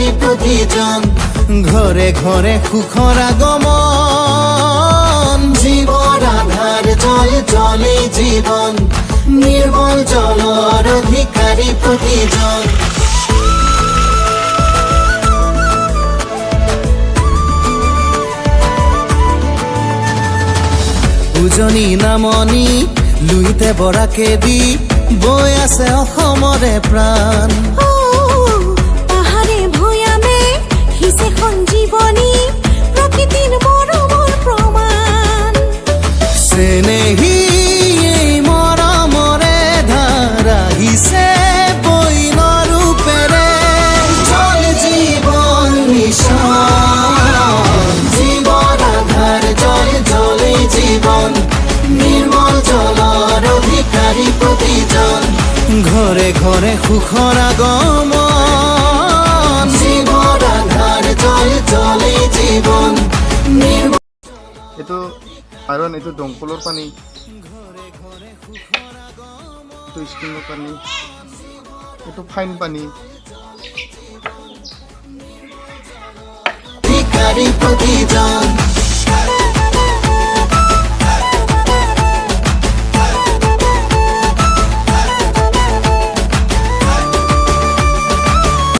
ভিখাৰী প্ৰতিজন ঘৰে ঘৰে সুখৰ আগমন জীৱৰ আধাৰ জল জলেই জীৱন নিৰ্মল জলৰ অধিকাৰী প্ৰতিজন উজনি নামনি লুইতে বৰাকে দি বৈ আছে অসমৰে প্ৰাণ পাহাৰে ভৈয়ামে হিচে সঞ্জীৱনী প্ৰকৃতিৰ মৰমৰ প্ৰমাণ চেনেহী এই মৰমৰে ধাৰা হিচে বৈন ৰূপেৰে জল জীৱন মিছন জীৱৰ আধাৰ জল জলেই জীৱন নিৰ্মল জলৰ অধিকাৰী প্ৰতিজন ঘৰে ঘৰে সুখৰ আগমন জীৱৰ আধাৰ জল জলেই জীৱন নিৰ্মল এইটো আইৰণ এইটো দমকলৰ পানী এইটো স্কিনৰ পানী এইটো ফাইন পানী ভিখাৰী প্ৰতিজন